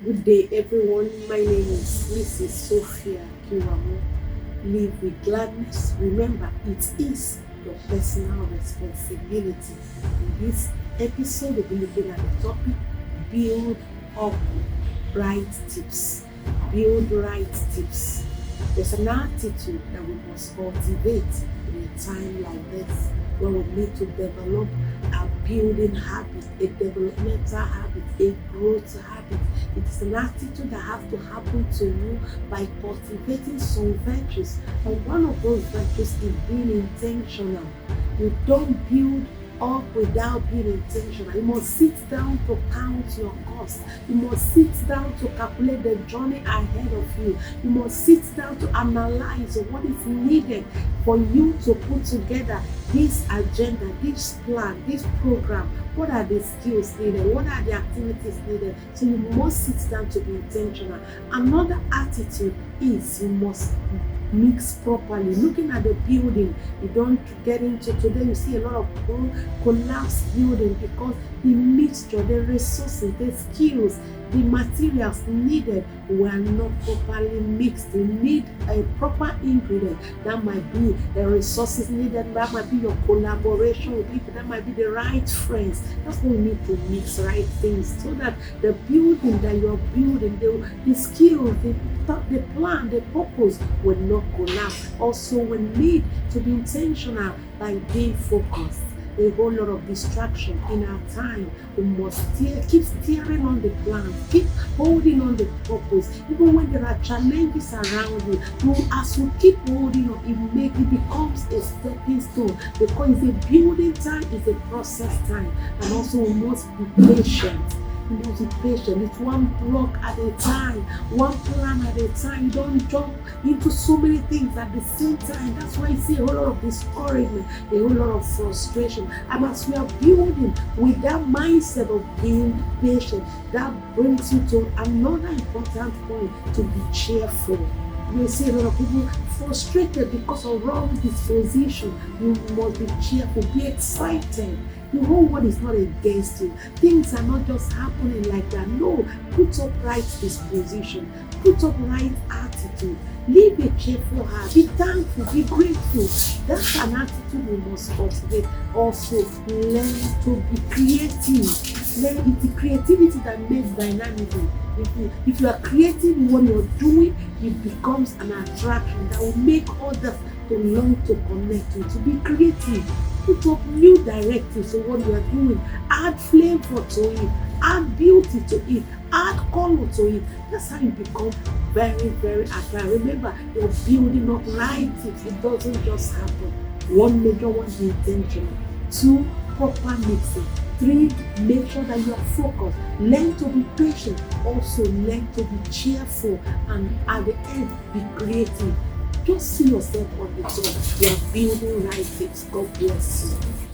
Good day, everyone. My name is Mrs. Sophia Kiwamo. Live with gladness. Remember, it is your personal responsibility. In this episode, we'll be looking at the topic build up right tips. Build right tips. There's an attitude that we must cultivate in a time like this when we need to develop a building habit, a developmental habit, a growth habit. It is an attitude that has to happen to you by cultivating some virtues. And one of those virtues is being intentional. You don't build up without being intentional. You must sit down to count your costs. You must sit down to calculate the journey ahead of you. You must sit down to analyze what is needed for you to put together this agenda, this plan, this program. What are the skills needed? What are the activities needed? So you must sit down to be intentional. Another attitude is you must mix properly. Looking at the building, you don't get into today. You see a lot of people collapse building because the mixture, the resources, the skills, the materials needed were not properly mixed. You need a proper ingredient. That might be the resources needed, that might be your collaboration with people, that might be the right friends. That's why we need to mix right things so that the building that you're building, the skills, the plan, the purpose will not collapse. Also, we need to be intentional by being focused. A whole lot of distraction in our time. We must keep steering on the plan, keep holding on the purpose. Even when there are challenges around you, as you keep holding on, it becomes a stepping stone because it's a building time, it's a process time. And also we must be patient. You must be patient. It's one block at a time, one plan at a time. You don't jump into so many things at the same time. That's why you see a whole lot of discouragement, a whole lot of frustration. And as we are building with that mindset of being patient, that brings you to another important point: to be cheerful. You see a lot of people frustrated because of wrong disposition. You must be cheerful, be excited. The whole world is not against you. Things are not just happening like that. No, put up right disposition, put up right attitude, live a cheerful heart, be thankful, be grateful. That's an attitude we must cultivate. Also, learn to be creative. It's the creativity that makes dynamism. If you are creative in what you're doing, it becomes an attraction that will make others to long to connect with. To be creative, put up new directives to what you are doing, add flavor to it, add beauty to it, add color to it. That's how you become very, very attractive. Remember, you're building up right things. It doesn't just happen. One, major one, be intentional. Two, proper mixing. Three, make sure that you are focused. Learn to be patient. Also, learn to be cheerful. And at the end, be creative. Just see yourself on the top. You are building right things. God bless you.